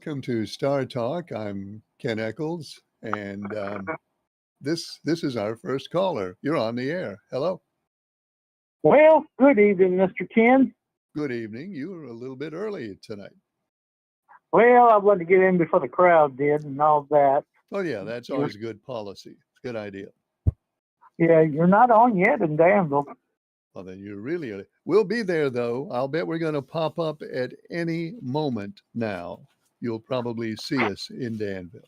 Welcome to Star Talk. I'm Ken Eccles, and this is our first caller. You're on the air. Hello. Well, good evening, Mr. Ken. Good evening. You were a little bit early tonight. Well, I wanted to get in before the crowd did and all that. Oh yeah, that's always good policy. It's a good idea. Yeah, you're not on yet in Danville. Well, then you're really early. We'll be there though. I'll bet we're going to pop up at any moment now. You'll probably see us in Danville.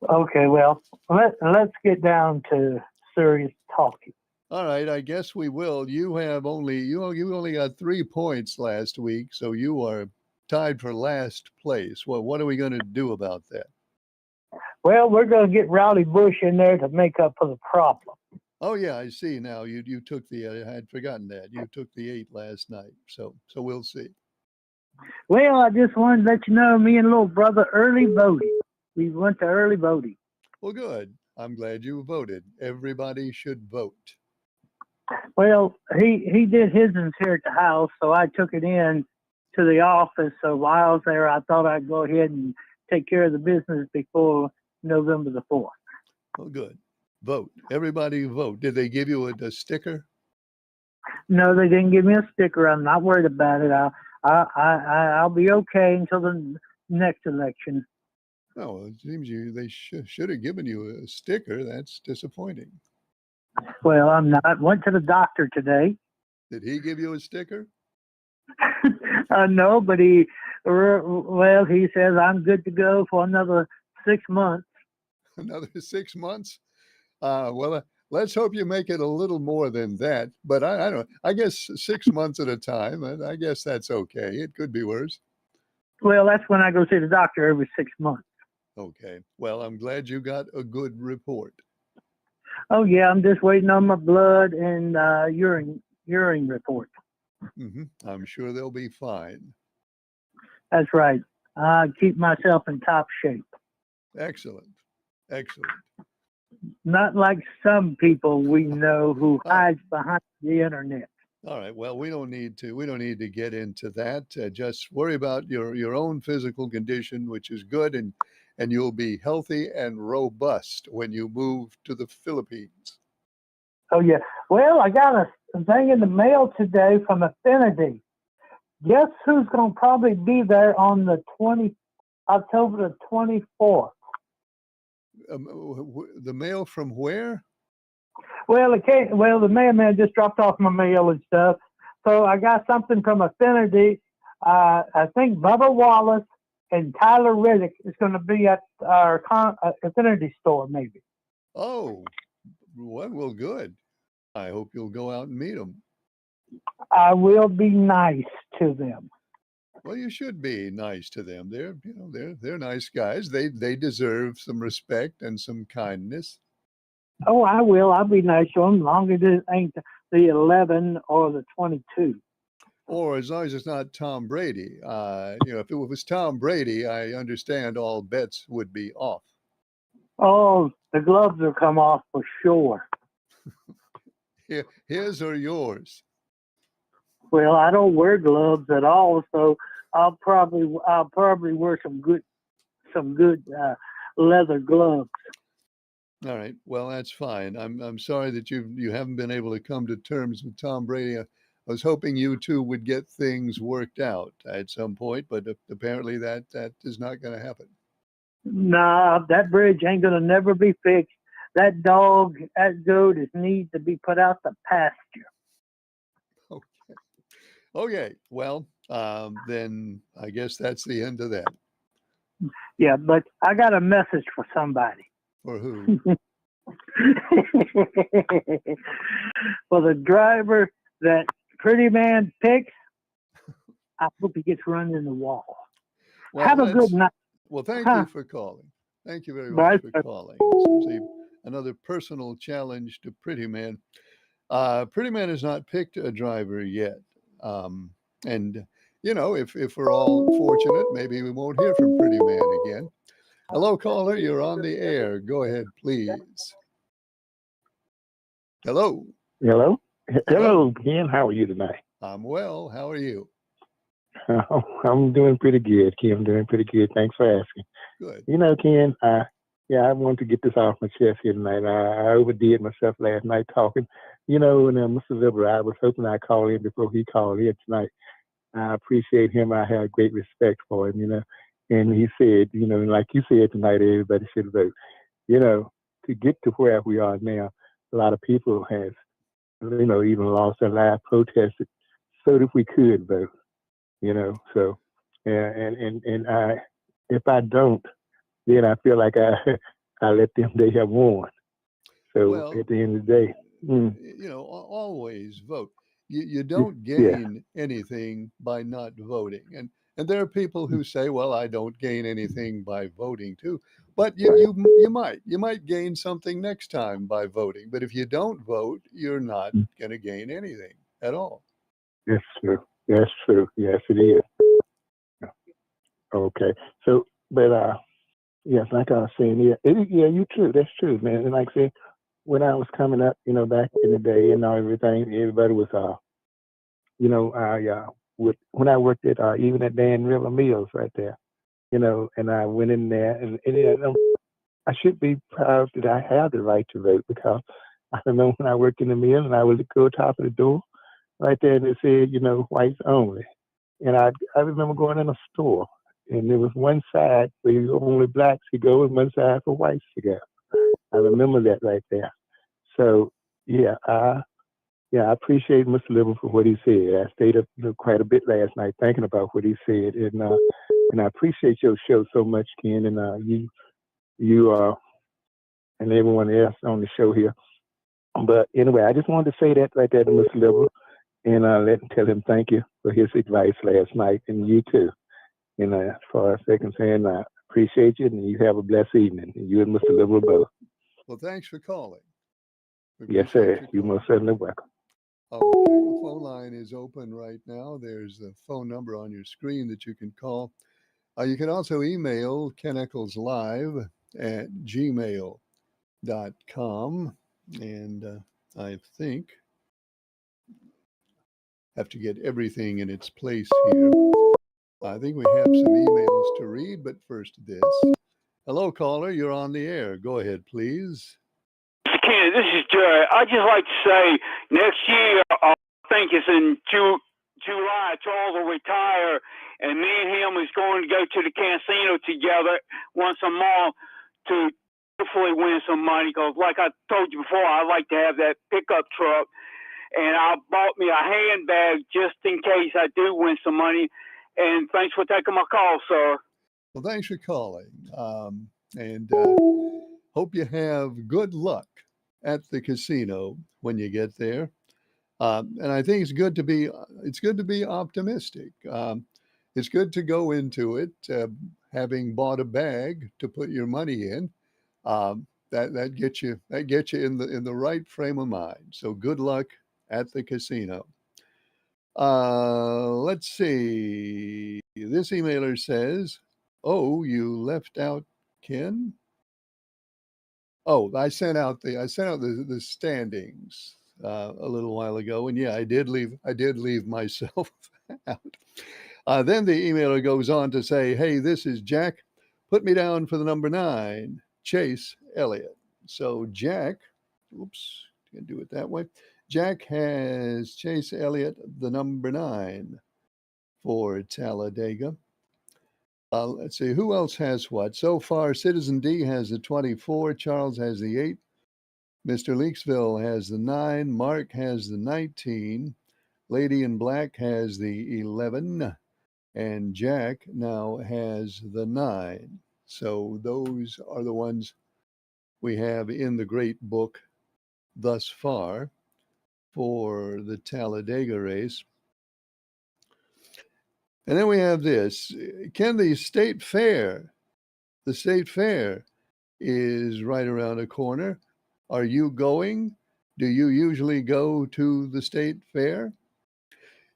Okay, well, let's get down to serious talking. All right, I guess we will. You only got 3 points last week, so you are tied for last place. Well, what are we going to do about that? Well, we're going to get Rowdy Bush in there to make up for the problem. Oh yeah, I see now. You took the I had forgotten that. You took the 8 last night. So we'll see. Well, I just wanted to let you know, me and little brother early voting. We went to early voting. Well, good. I'm glad you voted. Everybody should vote. Well, he did his here at the house, so I took it in to the office. So while I was there, I thought I'd go ahead and take care of the business before November the 4th. Oh, good. Vote. Everybody vote. Did they give you a sticker? No, they didn't give me a sticker. I'm not worried about it. I'll be okay until the next election. Oh, it seems they should have given you a sticker. That's disappointing. Well, I'm not. Went to the doctor today. Did he give you a sticker? No, but he says I'm good to go for another 6 months. Another 6 months? Well, let's hope you make it a little more than that. But I don't. I guess 6 months at a time. I guess that's okay. It could be worse. Well, that's when I go see the doctor every 6 months. Okay. Well, I'm glad you got a good report. Oh yeah, I'm just waiting on my blood and urine report. Mm-hmm. I'm sure they'll be fine. That's right. I keep myself in top shape. Excellent. Excellent. Not like some people we know who hides behind the internet. All right. Well, we don't need to get into that. Just worry about your own physical condition, which is good, and you'll be healthy and robust when you move to the Philippines. Oh yeah. Well, I got a thing in the mail today from Affinity. Guess who's going to probably be there on the October the 24th? The mail from where? Well, the mailman just dropped off my mail and stuff. So I got something from Affinity. I think Bubba Wallace and Tyler Riddick is going to be at our Affinity store, maybe. Oh, well, good. I hope you'll go out and meet them. I will be nice to them. Well, you should be nice to them. They're nice guys. They deserve some respect and some kindness. Oh, I will. I'll be nice to them, as long as it ain't the 11 or the 22. Or as long as it's not Tom Brady. If it was Tom Brady, I understand all bets would be off. Oh, the gloves will come off for sure. His or yours? Well, I don't wear gloves at all, so I'll probably wear some good leather gloves. All right. Well, that's fine. I'm sorry that you haven't been able to come to terms with Tom Brady. I was hoping you two would get things worked out at some point, but apparently that is not going to happen. Nah, that bridge ain't gonna never be fixed. That goat needs to be put out the pasture. Okay. Well, then I guess that's the end of that. Yeah, but I got a message for somebody. For who? For the driver that Pretty Man picks, I hope he gets run in the wall. Well, have a good night. Well, thank you for calling. Thank you very much for calling. This is another personal challenge to Pretty Man. Pretty Man has not picked a driver yet. And, if we're all fortunate, maybe we won't hear from Pretty Man again. Hello, caller. You're on the air. Go ahead, please. Hello. Hello, Ken. How are you tonight? I'm well. How are you? I'm doing pretty good, Ken. I'm doing pretty good. Thanks for asking. Good. Ken, yeah, I wanted to get this off my chest here tonight. I overdid myself last night talking. And Mr. Liberal, I was hoping I'd call in before he called in tonight. I appreciate him. I have great respect for him. And he said, like you said tonight, everybody should vote. To get to where we are now, a lot of people has, even lost their life protested so that we could vote. So, and if I don't, then I feel like I let them, they have won. So Well, at the end of the day, always vote. You yeah, don't yeah, gain anything by not voting. And there are people who say, well, I don't gain anything by voting too. But right. you might gain something next time by voting. But if you don't vote, you're not going to gain anything at all. That's true. That's true. Yes, it is. Okay. So, but yes, like I was saying, yeah, you true. That's true, man. And like I said, when I was coming up, back in the day and everything, everybody was I when I worked at even at Dan River Mills right there, and I went in there and I should be proud that I have the right to vote because I remember when I worked in the mill and I would go top of the door right there and it said, whites only. And I remember going in a store and there was one side where only blacks could go and one side for whites to go. I remember that right there. So yeah, I appreciate Mr. Liberal for what he said. I stayed up quite a bit last night thinking about what he said, and I appreciate your show so much, Ken, and you and everyone else on the show here. But anyway, I just wanted to say that right there to Mr. Liberal, and tell him thank you for his advice last night, and you too. And as far as I'm concerned, I appreciate you, and you have a blessed evening. You and Mr. Liberal both. Well, thanks for calling. We Yes, appreciate sir. your You call. most certainly welcome. Okay, the phone line is open right now. There's the phone number on your screen that you can call. You can also email Ken Eccles Live at gmail.com. And I think have to get everything in its place here. I think we have some emails to read, but first this. Hello, caller. You're on the air. Go ahead, please. Ken, this is Jerry. I'd just like to say next year, I think it's in July, Charles will retire, and me and him is going to go to the casino together once a month to hopefully win some money. Because, like I told you before, I like to have that pickup truck, and I bought me a handbag just in case I do win some money. And thanks for taking my call, sir. Well, thanks for calling. And hope you have good luck at the casino when you get there. And I think it's good to be optimistic. It's good to go into it having bought a bag to put your money in. That gets you in the right frame of mind. So good luck at the casino. Let's see. This emailer says, "Oh, you left out Ken." Oh, I sent out the standings a little while ago, and yeah, I did leave myself out. Then the emailer goes on to say, "Hey, this is Jack. Put me down for the number 9, Chase Elliott." So Jack, oops, can do it that way. Jack has Chase Elliott, the number 9 for Talladega. Let's see, who else has what? So far, Citizen D has the 24, Charles has the 8, Mr. Leaksville has the 9, Mark has the 19, Lady in Black has the 11, and Jack now has the 9. So those are the ones we have in the great book thus far for the Talladega race. And then we have this. Ken, the state fair is right around the corner. Are you going? Do you usually go to the state fair?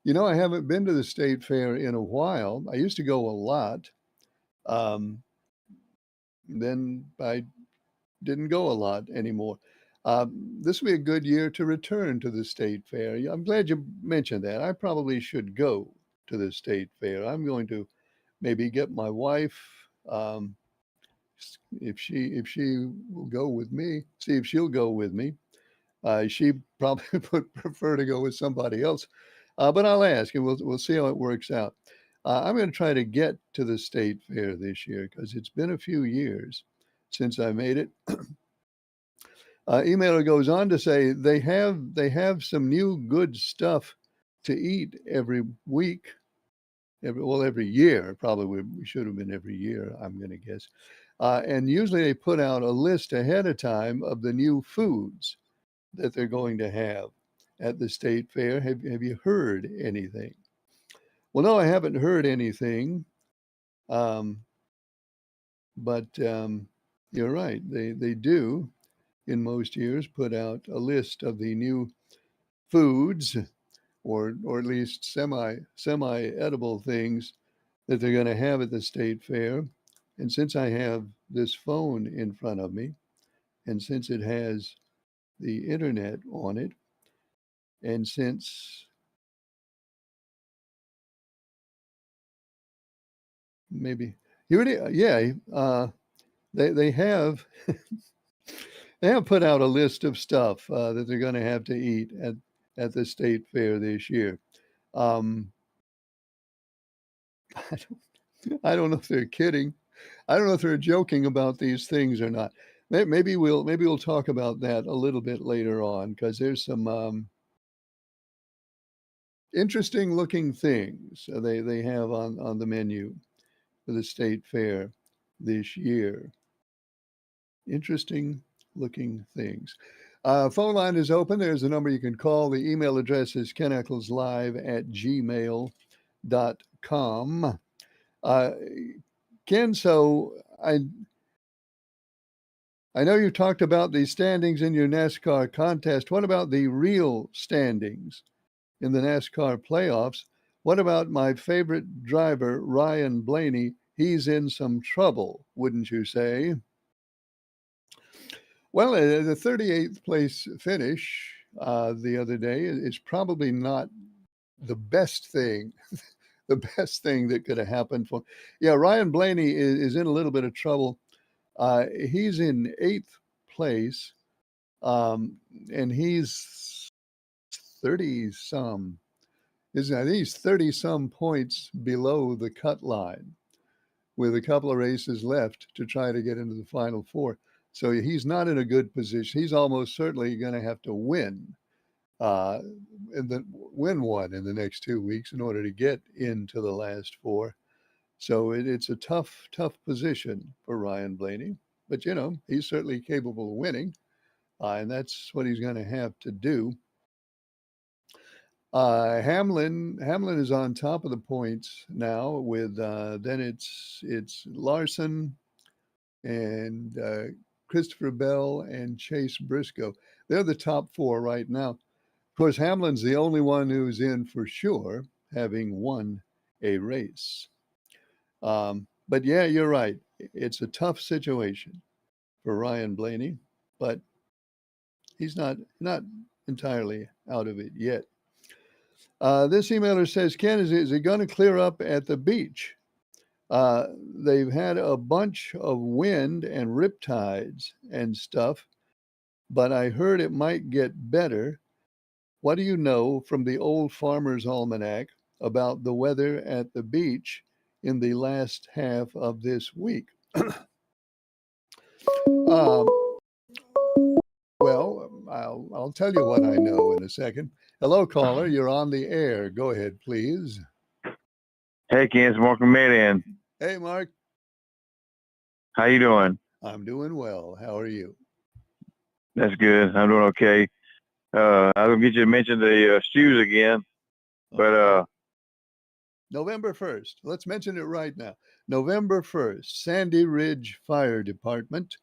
I haven't been to the state fair in a while. I used to go a lot. Um, then I didn't go a lot anymore. This will be a good year to return to the state fair. I'm glad you mentioned that. I probably should go to the state fair. I'm going to maybe get my wife, if she will go with me, see if she'll go with me. She probably would prefer to go with somebody else, but I'll ask and we'll see how it works out. I'm going to try to get to the state fair this year because it's been a few years since I made it. Emailer goes on to say they have some new good stuff to eat every week, every year. Probably we should have been every year, I'm going to guess. And usually they put out a list ahead of time of the new foods that they're going to have at the state fair. Have you heard anything? Well, no, I haven't heard anything. But you're right. They do in most years put out a list of the new foods or at least semi edible things that they're going to have at the state fair. And since I have this phone in front of me, and since it has the internet on it, and since maybe they have they have put out a list of stuff that they're going to have to eat at the state fair this year. I don't know if they're kidding. I don't know if they're joking about these things or not. Maybe we'll talk about that a little bit later on because there's some interesting looking things they have on the menu for the state fair this year. Interesting looking things. Phone line is open. There's a number you can call. The email address is keneccleslive@gmail.com. Ken, so I know you talked about the standings in your NASCAR contest. What about the real standings in the NASCAR playoffs? What about my favorite driver, Ryan Blaney? He's in some trouble, wouldn't you say? Well, the 38th place finish the other day is probably not the best thing, the best thing that could have happened for. Yeah, Ryan Blaney is in a little bit of trouble. He's in 8th place, and he's 30 some. I think he's 30 some points below the cut line, with a couple of races left to try to get into the Final Four. So he's not in a good position. He's almost certainly going to have to win, and then win one in the next 2 weeks in order to get into the last four. So it's a tough position for Ryan Blaney. But, he's certainly capable of winning, and that's what he's going to have to do. Hamlin is on top of the points now with then it's Larson and Christopher Bell and Chase Briscoe. They're the top four right now. Of course, Hamlin's the only one who's in for sure, having won a race. But yeah, you're right. It's a tough situation for Ryan Blaney, but he's not entirely out of it yet. This emailer says, Ken, is it going to clear up at the beach? They've had a bunch of wind and riptides and stuff, but I heard it might get better. What do you know from the Old Farmer's Almanac about the weather at the beach in the last half of this week? Well, I'll tell you what I know in a second. Hello, caller. You're on the air. Go ahead, please. Hey, Ken, it's Mark Median. Hey, Mark. How you doing? I'm doing well. How are you? That's good. I'm doing okay. I was going to get you to mention the stews again, but November 1st. Let's mention it right now. November 1st, Sandy Ridge Fire Department.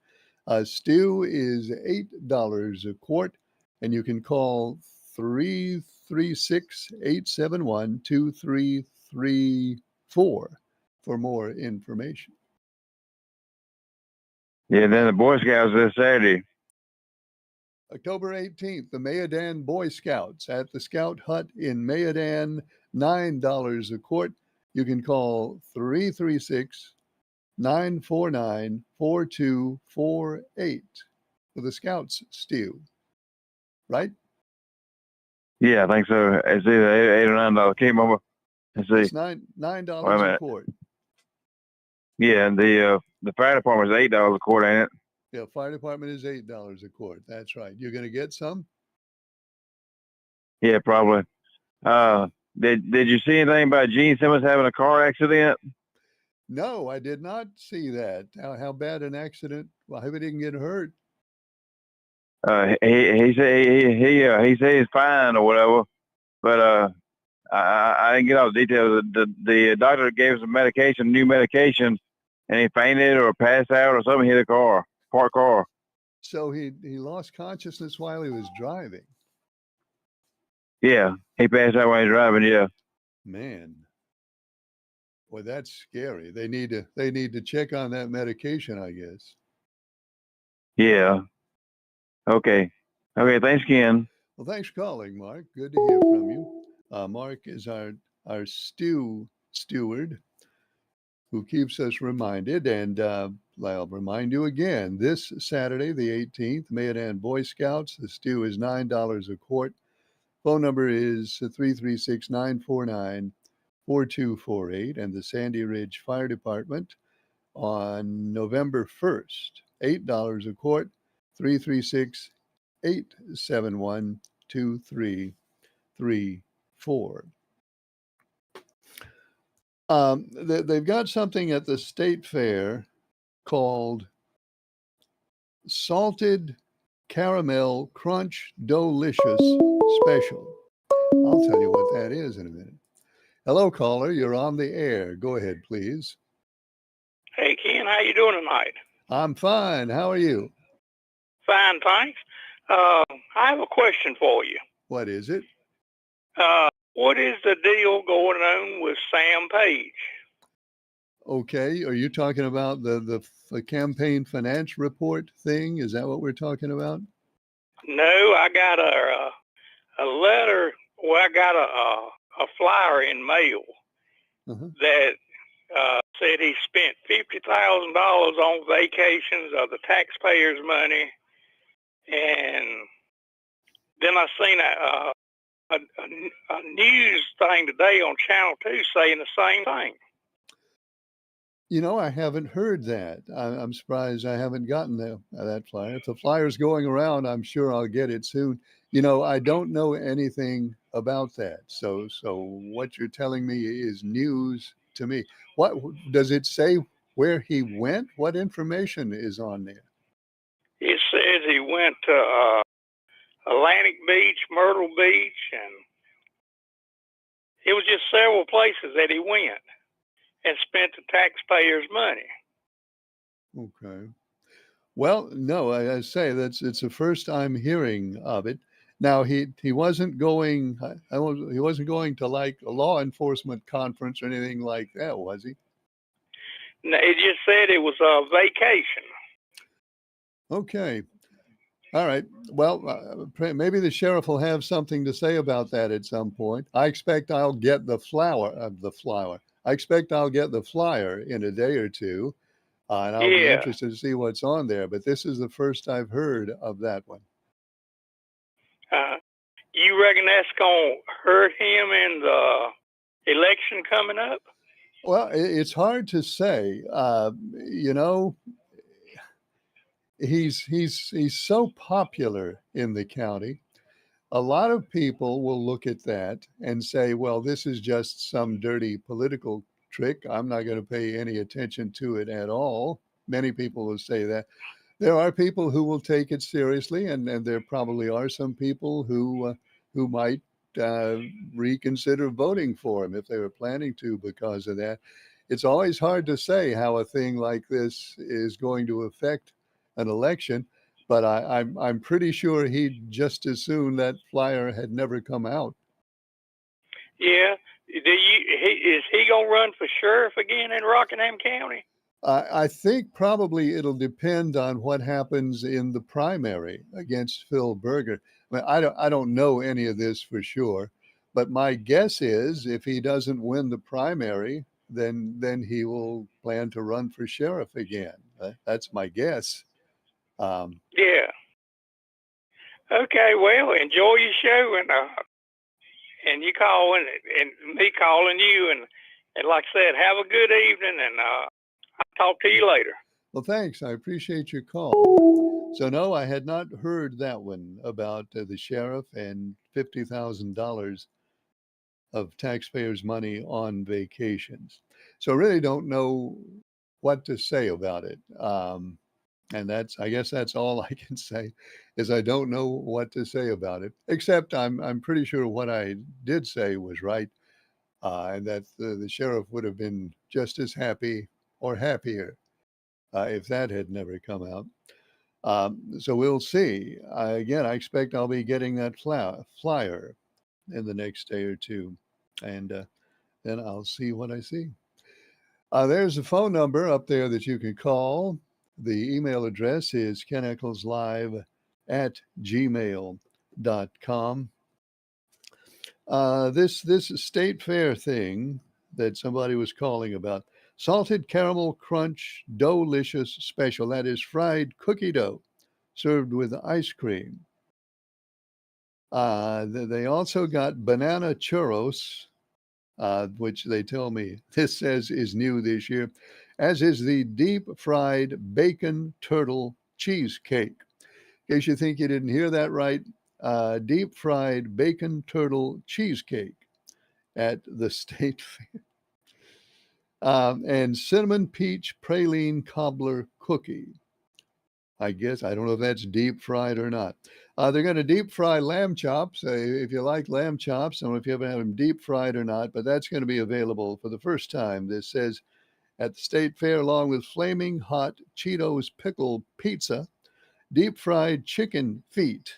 Stew is $8 a quart, and you can call 336-871-2334 for more information. Yeah, then the Boy Scouts this Saturday. October 18th, the Mayadan Boy Scouts at the Scout Hut in Mayadan, $9 a quart. You can call 336 949 4248 for the Scouts stew, right? Yeah, I think so. It's either eight or $9. Can't remember. Let's It's see. nine Wait a dollars a minute. quart. Yeah, and the fire department is $8 a quart, ain't it? Yeah, fire department is $8 a quart. That's right. You're gonna get some? Yeah, probably. Did you see anything about Gene Simmons having a car accident? No, I did not see that. How bad an accident? Well, I hope he didn't get hurt. He said he said he's fine or whatever, but I didn't get all the details. The doctor gave him some medication, new medication, and he fainted or passed out or something. Hit a car, parked car. So he lost consciousness while he was driving. Yeah, he passed out while he was driving. Yeah. Man, boy, that's scary. They need to check on that medication, I guess. Yeah. Okay. Okay. Thanks again. Well, thanks for calling, Mark. Good to hear from you. Mark is our steward who keeps us reminded. And I'll remind you again, this Saturday, the 18th, Mayadan Boy Scouts. The stew is $9 a quart. Phone number is 336 949 4248. And the Sandy Ridge Fire Department on November 1st, $8 a quart, 336 871 2334. They've got something at the state fair called Salted Caramel Crunch Delicious Special. I'll tell you what that is in a minute. Hello, caller. You're on the air. Go ahead, please. Hey, Ken, how you doing tonight? I'm fine. How are you? Fine, thanks. I have a question for you. What is it? What is the deal going on with Sam Page? Okay. Are you talking about the campaign finance report thing? Is that what we're talking about? No, I got a letter. Well, I got a flyer in mail that said he spent $50,000 on vacations of the taxpayers' money, and then I seen a news thing today on Channel 2 saying the same thing. You know, I haven't heard that. I'm surprised I haven't gotten that flyer. If the flyer's going around, I'm sure I'll get it soon. You know, I don't know anything about that. So what you're telling me is news to me. What does it say where he went? What information is on there? It says he went to Atlantic Beach, Myrtle Beach, and it was just several places that he went and spent the taxpayers' money. Okay. Well, no, I say it's the first I'm hearing of it. Now he wasn't going. He wasn't going to like a law enforcement conference or anything like that, was he? No, it just said it was a vacation. Okay. All right. Well, maybe the sheriff will have something to say about that at some point. I expect I'll get the flower. I expect I'll get the flyer in a day or two, and I'll be interested to see what's on there. But this is the first I've heard of that one. You reckon that's going to hurt him in the election coming up? Well, it's hard to say. You know, he's so popular in the county. A lot of people will look at that and say, well, this is just some dirty political trick. I'm not going to pay any attention to it at all. Many people will say that. There are people who will take it seriously, and there probably are some people who might reconsider voting for him if they were planning to because of that. It's always hard to say how a thing like this is going to affect an election. But I'm pretty sure he'd just as soon that flyer had never come out. Yeah. Is he gonna run for sheriff again in Rockingham County? I think probably it'll depend on what happens in the primary against Phil Berger. I don't know any of this for sure, but my guess is if he doesn't win the primary, then he will plan to run for sheriff again. That's my guess. Yeah. Okay. Well, enjoy your show, and you calling and me calling you, and like I said, have a good evening, and I'll talk to you later. Well, thanks. I appreciate your call. So no, I had not heard that one about the sheriff and $50,000 of taxpayers' money on vacations. So I really don't know what to say about it. And I guess that's all I can say is I don't know what to say about it, except I'm pretty sure what I did say was right. And that the sheriff would have been just as happy or happier if that had never come out. So we'll see. Again, I expect I'll be getting that flyer in the next day or two. And then I'll see what I see. There's a phone number up there that you can call. The email address is keneckleslive@gmail.com. This state fair thing that somebody was calling about, salted caramel crunch doughlicious special. That is fried cookie dough served with ice cream. They also got banana churros, which they tell me this says is new this year, as is the deep fried bacon turtle cheesecake. In case you think you didn't hear that right, deep fried bacon turtle cheesecake at the state fair. And cinnamon peach praline cobbler cookie. I guess I don't know if that's deep fried or not. They're going to deep fry lamb chops. If you like lamb chops, I don't know if you ever had them deep fried or not, but that's going to be available for the first time. This says at the state fair, along with flaming hot Cheetos pickle pizza, deep fried chicken feet.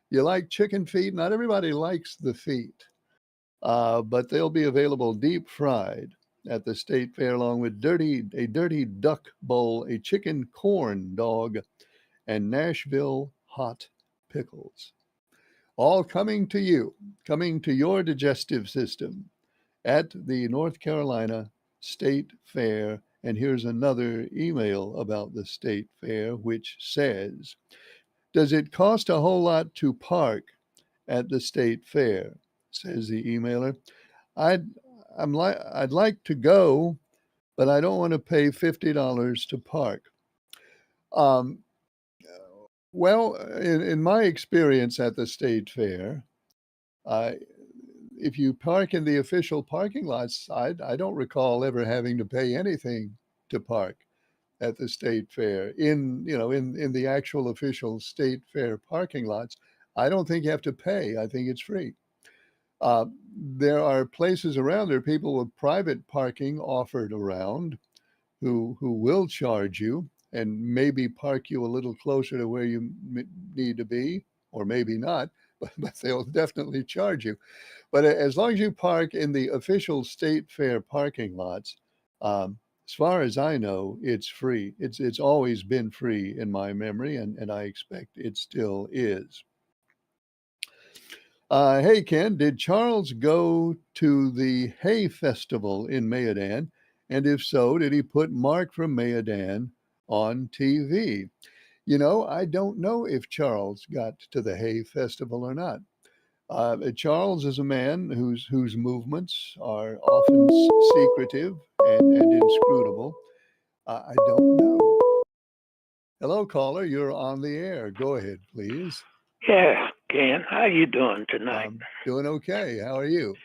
You like chicken feet? Not everybody likes the feet, but they'll be available deep fried at the state fair, along with a dirty duck bowl, a chicken corn dog, and Nashville hot pickles. All coming to you, coming to your digestive system at the North Carolina State Fair. And here's another email about the State Fair, which says, does it cost a whole lot to park at the State Fair? Says the emailer. I'd like to go, but I don't want to pay $50 to park. Well, in my experience at the State Fair, if you park in the official parking lots, I don't recall ever having to pay anything to park at the State Fair. In the actual official State Fair parking lots, I don't think you have to pay. I think it's free. There are places around there, people with private parking offered around who will charge you and maybe park you a little closer to where you need to be, or maybe not, but they'll definitely charge you. But as long as you park in the official State Fair parking lots, as far as I know, it's free. It's always been free in my memory, and I expect it still is. Hey, Ken, did Charles go to the Hay Festival in Mayodan? And if so, did he put Mark from Mayodan on TV? I don't know if Charles got to the Hay Festival or not. Charles is a man whose movements are often secretive and inscrutable. I don't know. Hello, caller. You're on the air. Go ahead, please. Yeah, Ken. How you doing tonight? I'm doing okay. How are you?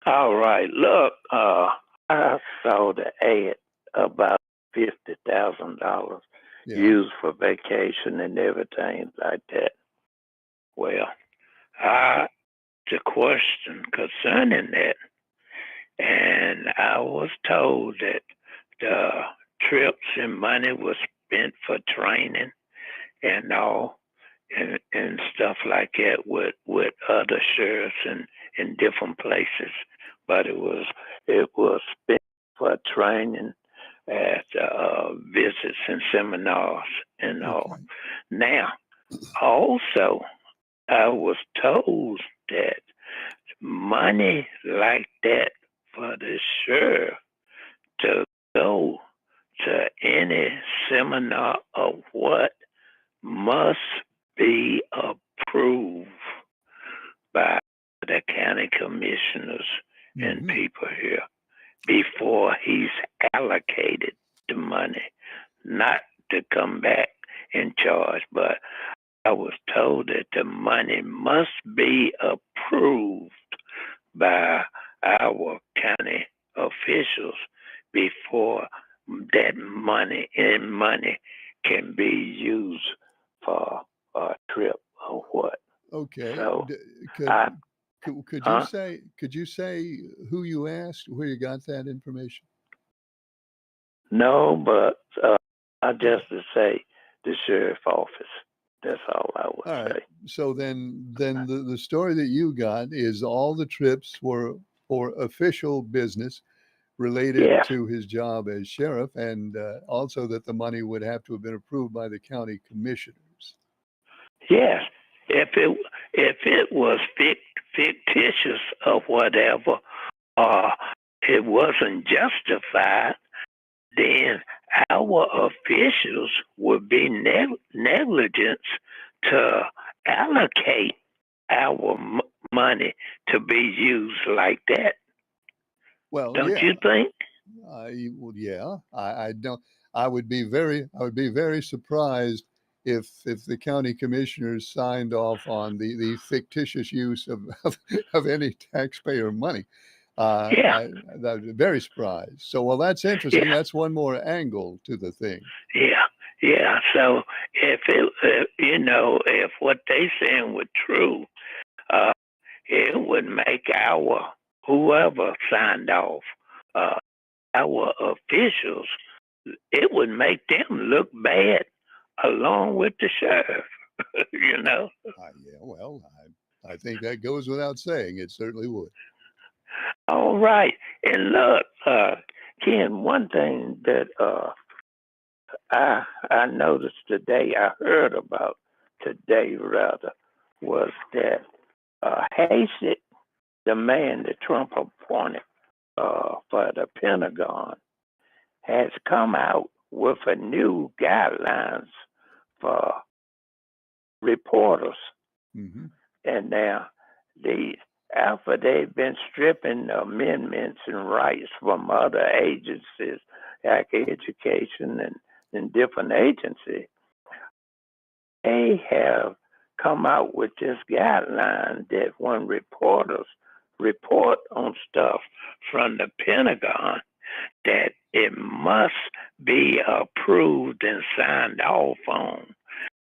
All right. Look, I saw the ad about $50,000 used for vacation and everything like that. Well, the question concerning that, and I was told that the trips and money was spent for training and all, and stuff like that with other sheriffs in different places, but it was spent for training at visits and seminars and all. Okay. Now, also, I was told that money like that for the sheriff to go to any seminar of what must be approved by the county commissioners and people here before he's allocated the money, not to come back in charge. But I was told that the money must be approved by our county officials before that money can be used for a trip or what. Okay. So Could you say who you asked, where you got that information? no, but I just to say the sheriff's office. That's all I would All right. say. So then the story that you got is all the trips were for official business related Yes. to his job as sheriff, and also that the money would have to have been approved by the county commissioners. Yes, if it was fictitious or whatever, or it wasn't justified, then our officials would be negligent to allocate our money to be used like that. Well, Don't yeah. you think? Yeah. I don't. I would be very surprised if the county commissioners signed off on the fictitious use of any taxpayer money. Yeah. I'd be very surprised. So, well, that's interesting. Yeah. That's one more angle to the thing. Yeah. So if if what they saying were true, it would make our whoever signed off, our officials, it would make them look bad along with the sheriff. Yeah. Well, I think that goes without saying. It certainly would. All right. And look, Ken, one thing that I noticed today, I heard about today rather, was that Hasek, the man that Trump appointed for the Pentagon, has come out with a new guidelines for reporters. Mm-hmm. And now after they've been stripping amendments and rights from other agencies like education and different agencies, they have come out with this guideline that when reporters report on stuff from the Pentagon, that it must be approved and signed off on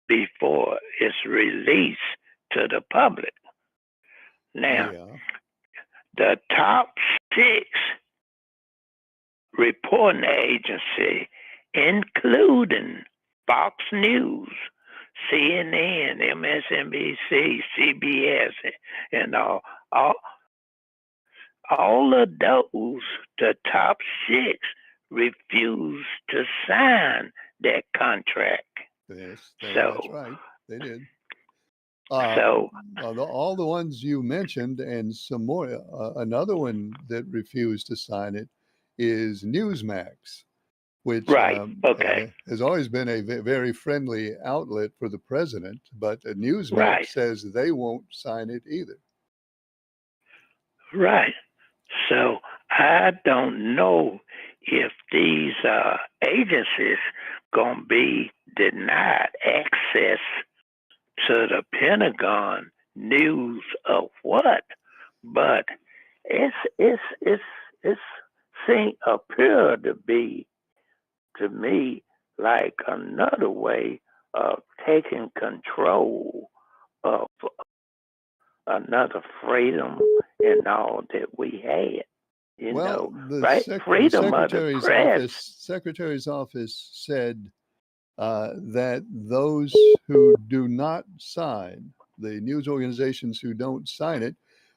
before it's released to the public. Now, the top 6 reporting agency, including Fox News, CNN, MSNBC, CBS, and all of those, the top 6 refused to sign that contract. Yes, So that's right. They did. So all the ones you mentioned and some more, another one that refused to sign it is Newsmax, which has always been a very friendly outlet for the president, but Newsmax says they won't sign it either. Right. So I don't know if these agencies gonna be denied access to the Pentagon news of what, but it's appear to be to me like another way of taking control of another freedom and all that we had. The freedom of the press. Secretary's office said that those who do not sign, the news organizations who don't sign it,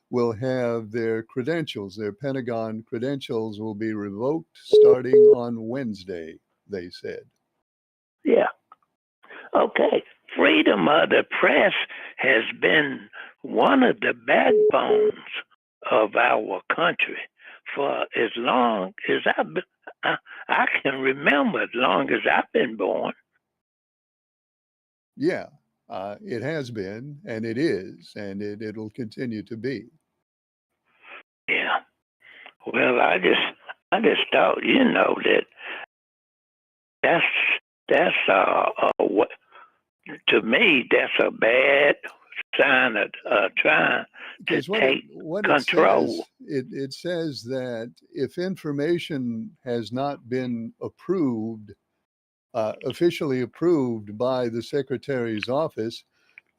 will have their credentials, their Pentagon credentials will be revoked starting on Wednesday, they said. Yeah. Okay. Freedom of the press has been one of the backbones of our country for as long as I can remember, as long as I've been born. Yeah, it has been, and it is, and it'll continue to be. Yeah. Well, I just thought, that's what, to me, that's a bad sign of trying to Because take what control. it says that if information has not been approved, officially approved by the Secretary's office,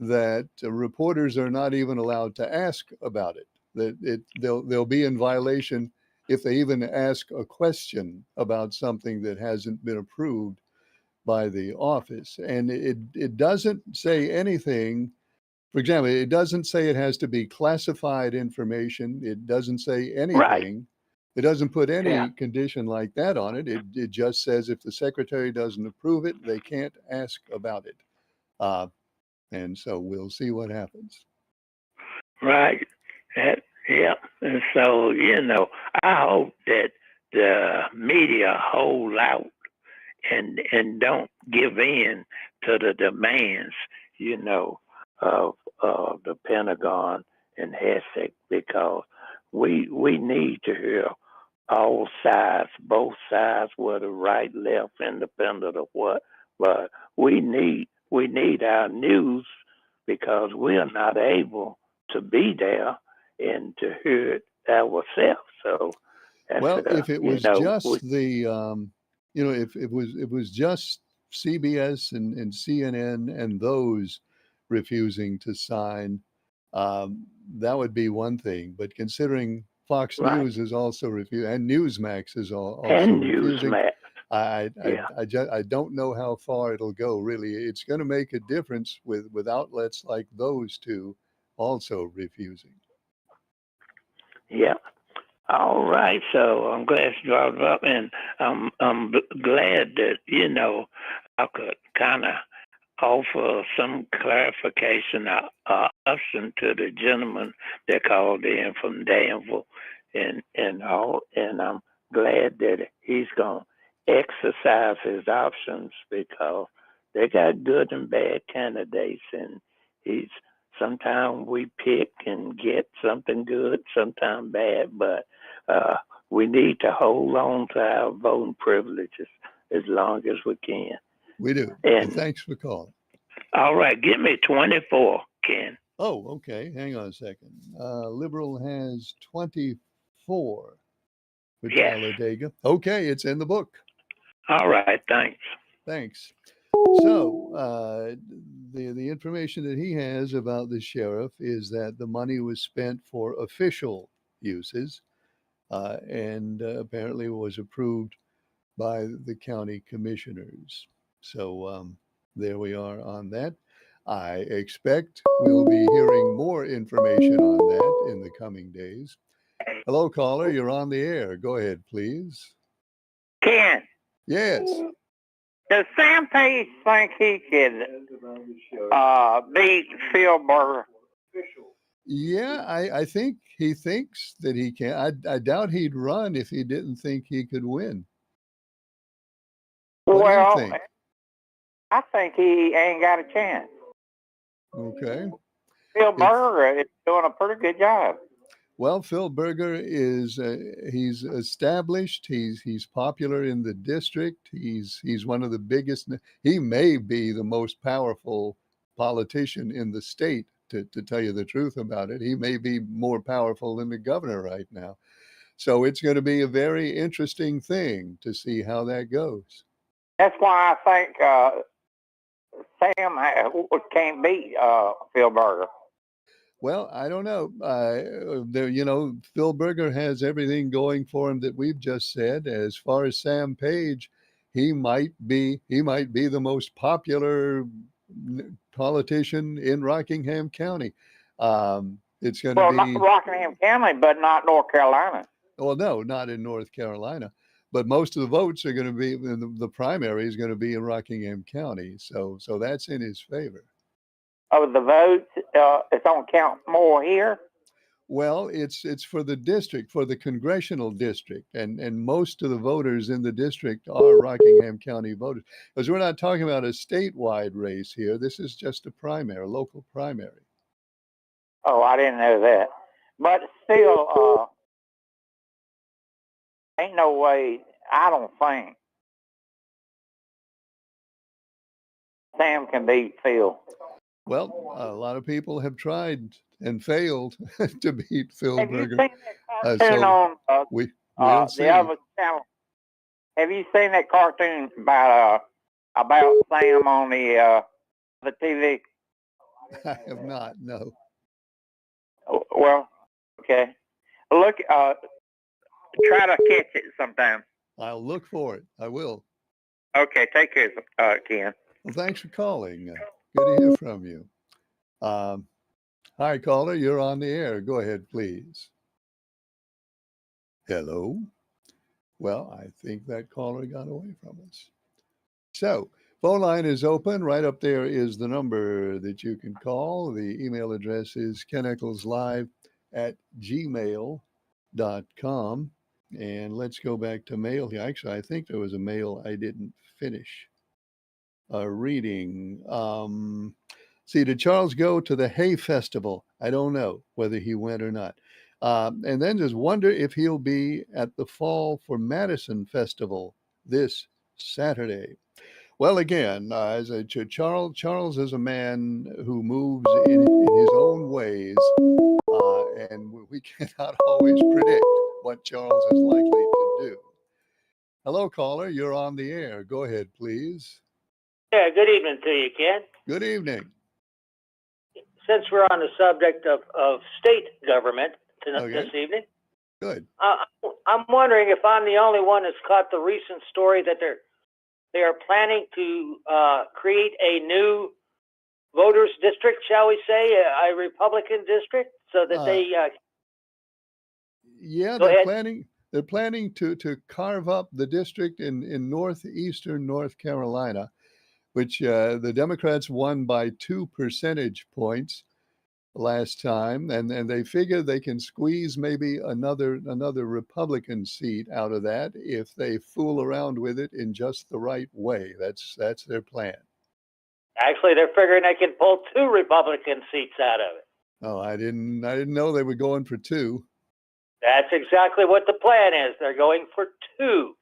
that reporters are not even allowed to ask about it. That they'll be in violation if they even ask a question about something that hasn't been approved by the office. And it doesn't say anything. For example, it doesn't say it has to be classified information. It doesn't say anything. Right. It doesn't put any Yeah. condition like that on it. It just says if the secretary doesn't approve it, they can't ask about it. And so we'll see what happens. Right. Yeah. And so, I hope that the media hold out and don't give in to the demands, of the Pentagon and HESEC, because we need to hear all sides, both sides, whether right, left, independent of what. But we need our news, because we are not able to be there and to hear it ourselves. So, well, if it was just if it was just CBS and CNN and those refusing to sign, that would be one thing. But considering Fox Right. News is also refusing, and Newsmax is also and refusing, Newsmax. I don't know how far it'll go. Really, it's going to make a difference with outlets like those two also refusing. Yeah. All right. So I'm glad you brought it up, and I'm glad that I could kind of offer some clarification option to the gentleman that called in from Danville, and all. And I'm glad that he's gonna exercise his options, because they got good and bad candidates, and he's sometimes we pick and get something good, sometimes bad, but we need to hold on to our voting privileges as long as we can. We do. And thanks for calling. All right, give me 24, Ken. Oh, okay. Hang on a second. Liberal has 24 for Yes. Talladega. Okay, it's in the book. All right, thanks. Thanks. So the information that he has about the sheriff is that the money was spent for official uses, and apparently was approved by the county commissioners. So there we are on that. I expect we'll be hearing more information on that in the coming days. Hello, caller. You're on the air. Go ahead, please. Ken, Yes. does Sam Page think he could beat Phil Berger? Yeah, I think he thinks that he can. I doubt he'd run if he didn't think he could win. What do you think? I think he ain't got a chance. Okay. Phil Berger is doing a pretty good job. Well, Phil Berger is he's established. He's popular in the district. He's one of the biggest. He may be the most powerful politician in the state. To tell you the truth about it, he may be more powerful than the governor right now. So it's going to be a very interesting thing to see how that goes. That's why I think Sam can't beat Phil Berger. Well, I don't know. Phil Berger has everything going for him that we've just said. As far as Sam Page, he might be the most popular politician in Rockingham County. It's going Well, to not be, Rockingham County, but not North Carolina. well, no, not in North Carolina, but most of the votes are going to be, the primary is going to be in Rockingham County. So that's in his favor. Of the votes, it's on count more here. Well, it's for the district, for the congressional district, and most of the voters in the district are Rockingham County voters. Because we're not talking about a statewide race here. This is just a primary, a local primary. Oh, I didn't know that. But still, ain't no way, I don't think Sam can beat Phil. Well, a lot of people have tried and failed to beat Phil Have you Berger. seen that cartoon on We'll see. the other channel? Have you seen that cartoon about Sam on the TV? I have not. No. Well, okay. Look, try to catch it sometime. I'll look for it. I will. Okay, take care, Ken. Well, thanks for calling. Good to hear from you. Hi, caller. You're on the air. Go ahead, please. Hello. Well, I think that caller got away from us. So, phone line is open. Right up there is the number that you can call. The email address is keneckleslive@gmail.com. And let's go back to mail here. Actually, I think there was a mail I didn't finish reading. See, did Charles go to the Hay Festival? I don't know whether he went or not. And then just wonder if he'll be at the Fall for Madison Festival this Saturday. Well, again, as Charles is a man who moves in his own ways, and we cannot always predict what Charles is likely to do. Hello, caller. You're on the air. Go ahead, please. Yeah, good evening to you, Ken. Good evening. Since we're on the subject of state government Okay. this evening, Good. I'm wondering if I'm the only one that's caught the recent story that they are planning to create a new voters district, shall we say, a Republican district, so that they. Yeah, Go they're ahead. planning. They're planning to carve up the district in northeastern North Carolina, which the Democrats won by 2 percentage points last time, and they figure they can squeeze maybe another Republican seat out of that if they fool around with it in just the right way. That's their plan. Actually, they're figuring they can pull 2 Republican seats out of it. Oh, I didn't know they were going for 2. That's exactly what the plan is. They're going for 2.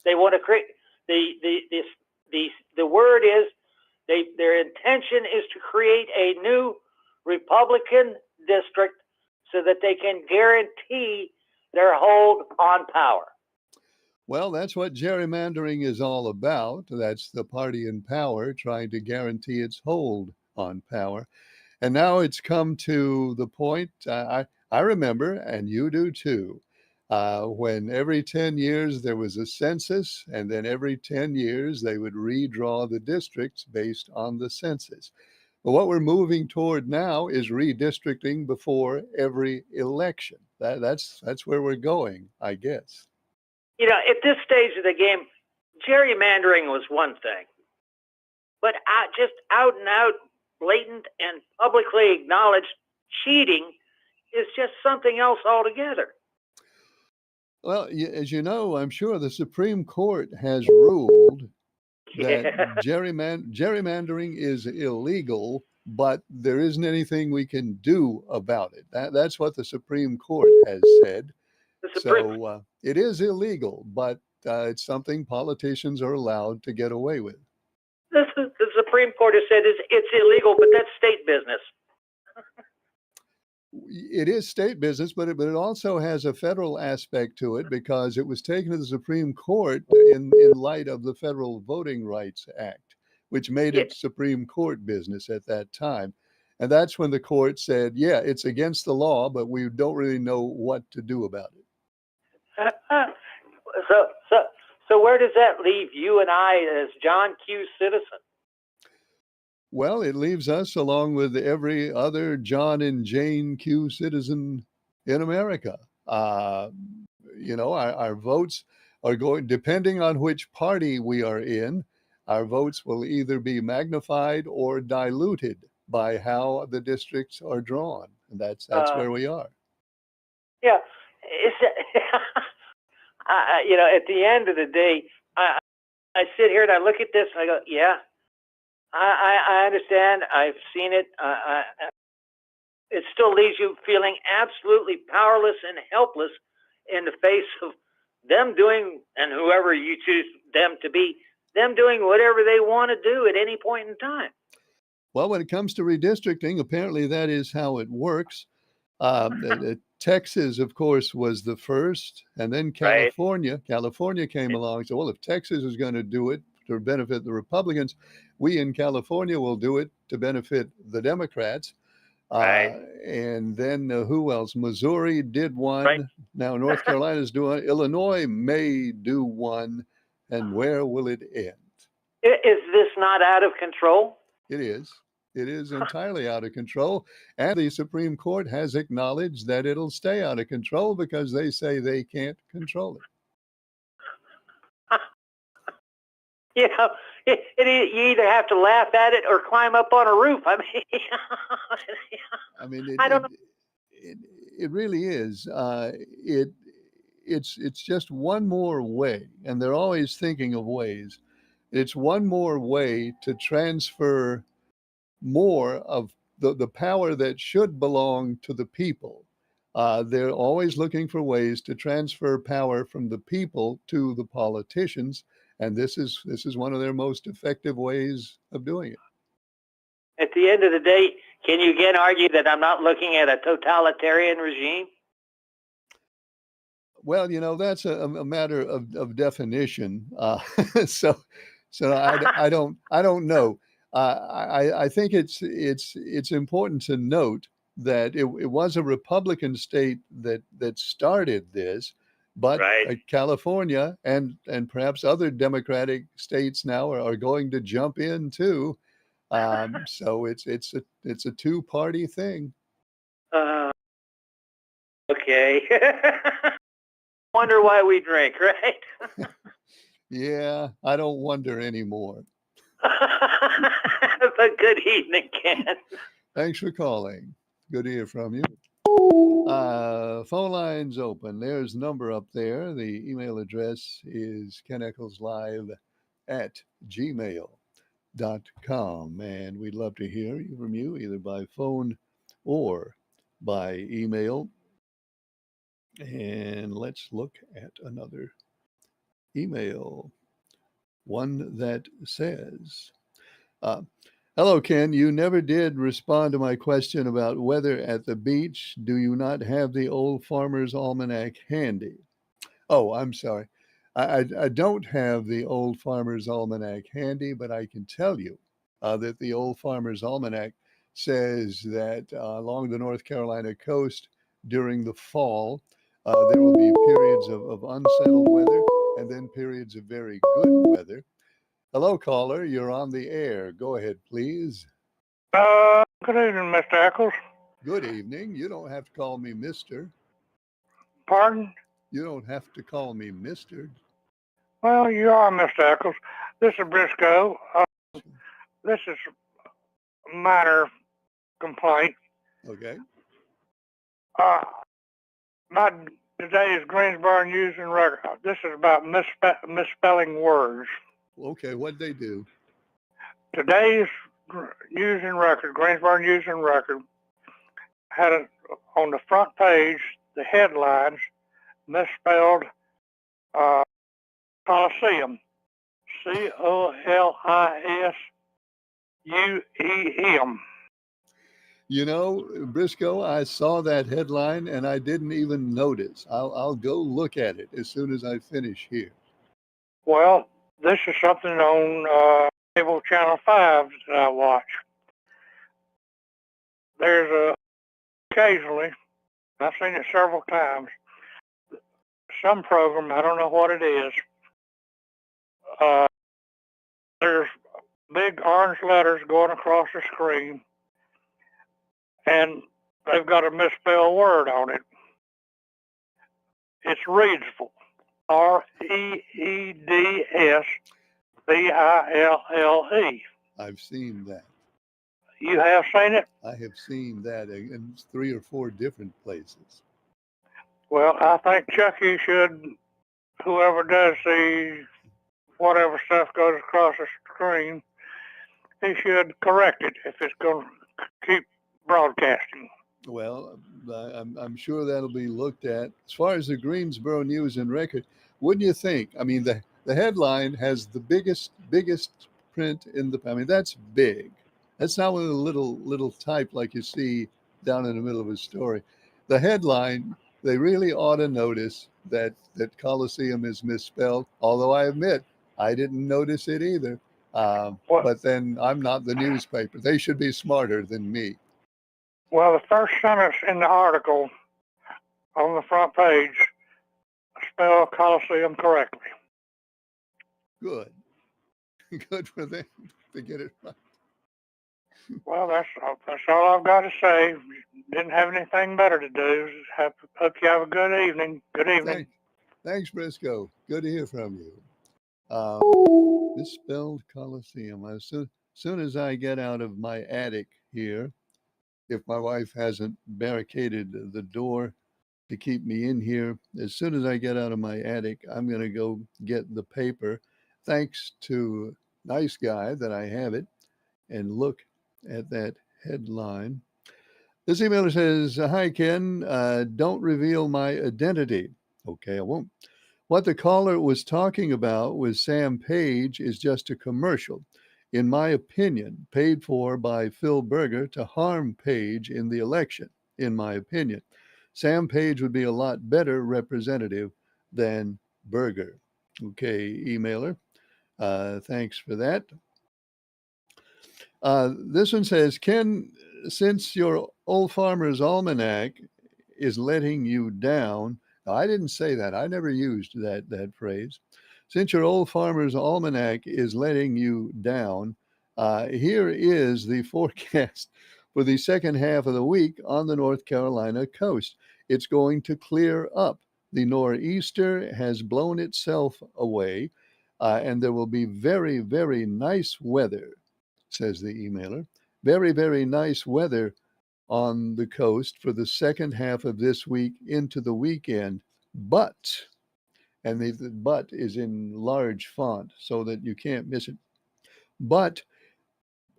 They want to create the word is their intention is to create a new Republican district so that they can guarantee their hold on power. Well, that's what gerrymandering is all about. That's the party in power trying to guarantee its hold on power. And now it's come to the point, I remember, and you do too, when every 10 years there was a census, and then every 10 years they would redraw the districts based on the census. But what we're moving toward now is redistricting before every election. That's where we're going, I guess. You know, at this stage of the game, gerrymandering was one thing, but just out and out, blatant and publicly acknowledged cheating is just something else altogether. Well, as you know, I'm sure the Supreme Court has ruled that gerrymandering is illegal, but there isn't anything we can do about it. That's what the Supreme Court has said. So it is illegal, but it's something politicians are allowed to get away with. The Supreme Court has said it's illegal, but that's state business. It is state business, but it also has a federal aspect to it because it was taken to the Supreme Court in light of the Federal Voting Rights Act, which made it Supreme Court business at that time. And that's when the court said, yeah, it's against the law, but we don't really know what to do about it. So where does that leave you and I as John Q. citizen? Well, it leaves us along with every other John and Jane Q citizen in America. Uh, our votes are going, depending on which party we are in, our votes will either be magnified or diluted by how the districts are drawn. And that's where we are. Yeah. At the end of the day, I sit here and I look at this and I go, yeah, I understand. I've seen it. It still leaves you feeling absolutely powerless and helpless in the face of them doing, and whoever you choose them to be, them doing whatever they want to do at any point in time. Well, when it comes to redistricting, apparently that is how it works. Texas, of course, was the first, and then California. Right. California came along and said, well, if Texas is going to do it to benefit the Republicans, we in California will do it to benefit the Democrats. Right. And then who else? Missouri did one. Right. Now North Carolina's doing. Illinois may do one. And where will it end? Is this not out of control? It is. It is entirely out of control. And the Supreme Court has acknowledged that it'll stay out of control because they say they can't control it. You either have to laugh at it or climb up on a roof. I don't know. It really is. It's just one more way, and they're always thinking of ways. It's one more way to transfer more of the power that should belong to the people. They're always looking for ways to transfer power from the people to the politicians, and this is one of their most effective ways of doing it. At the end of the day, can you again argue that I'm not looking at a totalitarian regime? Well, that's a matter of definition. So I don't know. I think it's important to note that it was a Republican state that started this, but right. California and perhaps other Democratic states now are going to jump in too. So it's a two-party thing. Okay. Wonder why we drink, right? Yeah, I don't wonder anymore. But good evening, Ken. Thanks for calling. Good to hear from you. Phone lines open. There's a number up there. The email address is keneckelslive@gmail.com. And we'd love to hear from you either by phone or by email. And let's look at another email. One that says, hello, Ken. You never did respond to my question about weather at the beach. Do you not have the Old Farmer's Almanac handy? Oh, I'm sorry. I don't have the Old Farmer's Almanac handy, but I can tell you that the Old Farmer's Almanac says that along the North Carolina coast during the fall, there will be periods of unsettled weather and then periods of very good weather. Hello, caller. You're on the air. Go ahead, please. Good evening, Mr. Eccles. Good evening. You don't have to call me Mr. Pardon? You don't have to call me Mr. Well, you are Mr. Eccles. This is Briscoe. This is a minor complaint. Okay. Today's Greensboro News and Record. This is about misspelling words. Okay, what'd they do? Today's News and Record, Greensboro News and Record, had on the front page, the headlines misspelled Coliseum. Coliseum. Briscoe, I saw that headline and I didn't even notice. I'll go look at it as soon as I finish here. Well, this is something on cable channel 5 that I watch. There's occasionally, I've seen it several times, some program, I don't know what it is, there's big orange letters going across the screen, and they've got a misspelled word on it. It's Reedsville. Reedsville. I've seen that. You have seen it? I have seen that in 3 or 4 different places. Well, I think Chucky should, whoever does the whatever stuff goes across the screen, he should correct it if it's going to keep broadcasting. Well, I'm sure that'll be looked at. As far as the Greensboro News and Record, wouldn't you think? I mean, the headline has the biggest print in the. I mean, that's big. That's not one of the little type like you see down in the middle of a story. The headline, they really ought to notice that Coliseum is misspelled. Although I admit I didn't notice it either. But then I'm not the newspaper. They should be smarter than me. Well, the first sentence in the article on the front page spell Coliseum correctly. Good. Good for them to get it right. Well, that's all I've got to say. Didn't have anything better to do. Hope you have a good evening. Good evening. Thanks, Briscoe. Good to hear from you. Misspelled Coliseum. As soon as I get out of my attic here, if my wife hasn't barricaded the door to keep me in here, as soon as I get out of my attic, I'm going to go get the paper. Thanks to Nice Guy that I have it, and look at that headline. This emailer says, "Hi, Ken. Don't reveal my identity." Okay, I won't. What the caller was talking about with Sam Page is just a commercial, in my opinion, paid for by Phil Berger to harm Page in the election, in my opinion. Sam Page would be a lot better representative than Berger. Okay, emailer. Thanks for that. This one says, Ken, since your Old Farmer's Almanac is letting you down, I didn't say that. I never used that phrase. Since your Old Farmer's Almanac is letting you down, here is the forecast for the second half of the week on the North Carolina coast. It's going to clear up. The nor'easter has blown itself away, and there will be very, very nice weather, says the emailer. Very, very nice weather on the coast for the second half of this week into the weekend. But, and the but is in large font so that you can't miss it. But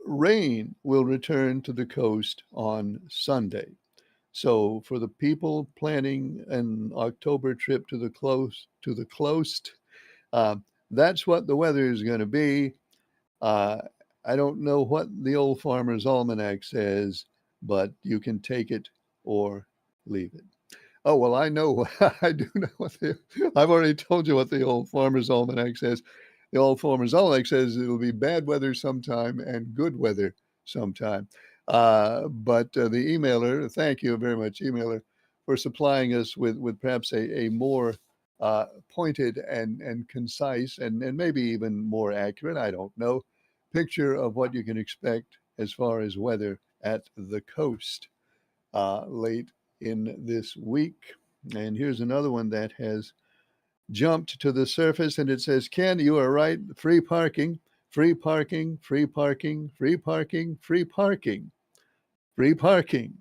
rain will return to the coast on Sunday. So for the people planning an October trip to the coast, that's what the weather is going to be. I don't know what the Old Farmer's Almanac says, but you can take it or leave it. Oh, well, I know. I do know I've already told you what the Old Farmer's Almanac says. The Old Farmer's Almanac says it'll be bad weather sometime and good weather sometime. But the emailer, thank you very much, emailer, for supplying us with perhaps a more pointed and concise and maybe even more accurate, I don't know, picture of what you can expect as far as weather at the coast late in this week. And here's another one that has jumped to the surface, and it says, Ken, you are right. Free parking, free parking, free parking, free parking, free parking, free parking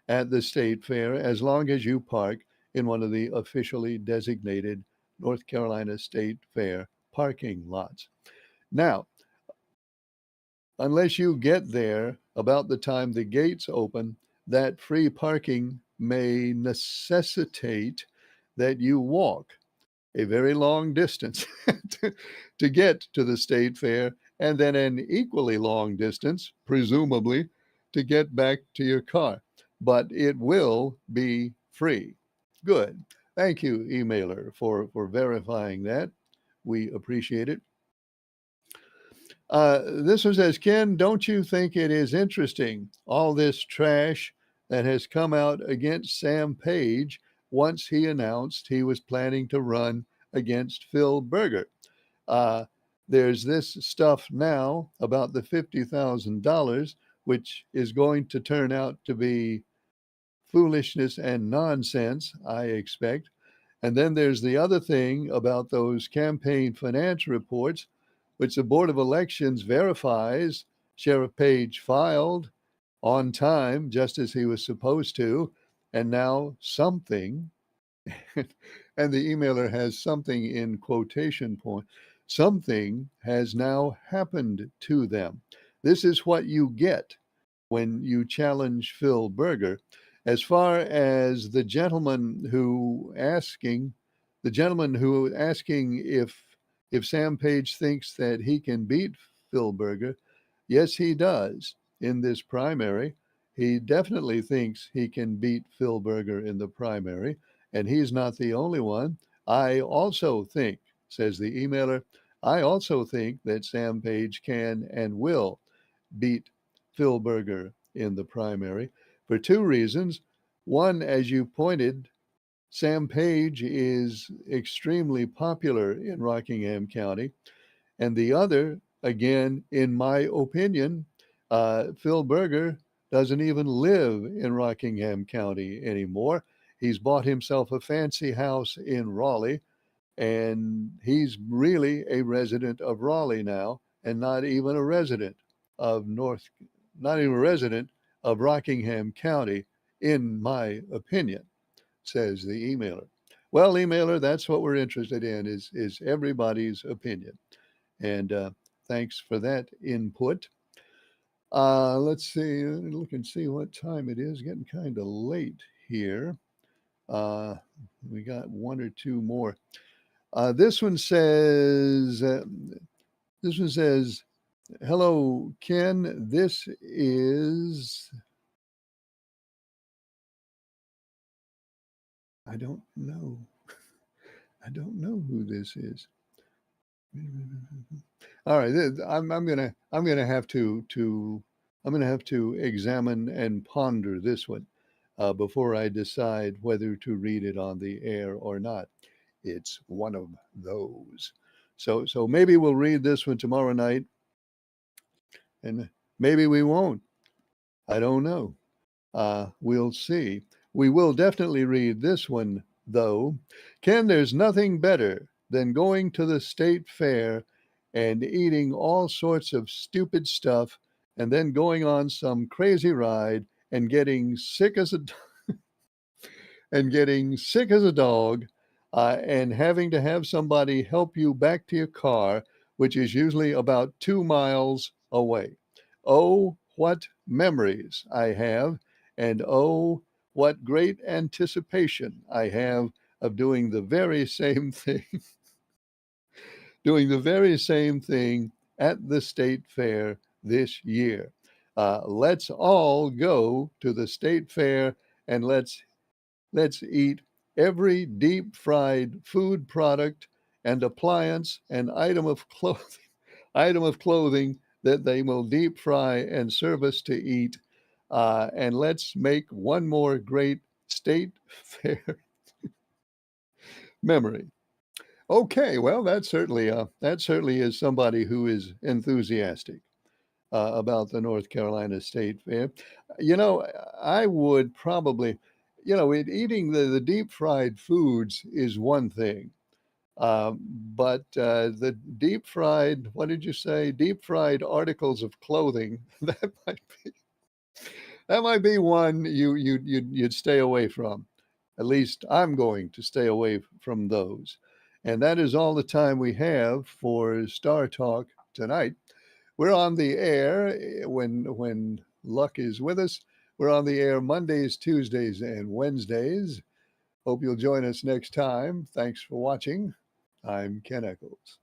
at the state fair as long as you park in one of the officially designated North Carolina State Fair parking lots. Now, unless you get there about the time the gates open, that free parking may necessitate that you walk a very long distance to get to the state fair, and then an equally long distance, presumably, to get back to your car. But it will be free. Good. Thank you, emailer, for verifying that. We appreciate it. This one says, Ken, don't you think it is interesting, all this trash that has come out against Sam Page once he announced he was planning to run against Phil Berger? there's this stuff now about the $50,000, which is going to turn out to be foolishness and nonsense, I expect. And then there's the other thing about those campaign finance reports, which the Board of Elections verifies Sheriff Page filed on time, just as he was supposed to, and now something, and the emailer has something in quotation point, something has now happened to them. This is what you get when you challenge Phil Berger. As far as the gentleman who asking if Sam Page thinks that he can beat Phil Berger, yes, he does in this primary. He definitely thinks he can beat Phil Berger in the primary, and he's not the only one. I also think, says the emailer, I also think that Sam Page can and will beat Phil Berger in the primary for two reasons. One, as you pointed, Sam Page is extremely popular in Rockingham County. And the other, again, in my opinion, Phil Berger doesn't even live in Rockingham County anymore. He's bought himself a fancy house in Raleigh, and he's really a resident of Raleigh now, and not even a resident of Rockingham County, in my opinion, says the emailer. Well, emailer, that's what we're interested in, is everybody's opinion. And thanks for that input. Let's see, look and see what time it is. Getting kind of late here. We got one or two more. This one says, hello, Ken. This is, I don't know. I don't know who this is. All right, I'm gonna have to examine and ponder this one before I decide whether to read it on the air or not. It's one of those. So maybe we'll read this one tomorrow night, and maybe we won't. I don't know. We'll see. We will definitely read this one, though. Ken, there's nothing better than going to the state fair and eating all sorts of stupid stuff and then going on some crazy ride and getting sick as a dog and having to have somebody help you back to your car, which is usually about 2 miles away. Oh, what memories I have, and oh, what great anticipation I have of doing the very same thing at the state fair this year. Let's all go to the state fair and let's eat every deep fried food product and appliance and item of clothing that they will deep fry and serve us to eat. And let's make one more great state fair memory. Okay, well, that certainly is somebody who is enthusiastic about the North Carolina State Fair. You know, I would probably, eating the deep fried foods is one thing, but the deep fried, what did you say? Deep fried articles of clothing, that might be one you'd stay away from. At least I'm going to stay away from those. And that is all the time we have for Star Talk tonight. We're on the air when luck is with us. We're on the air Mondays, Tuesdays, and Wednesdays. Hope you'll join us next time. Thanks for watching. I'm Ken Echols.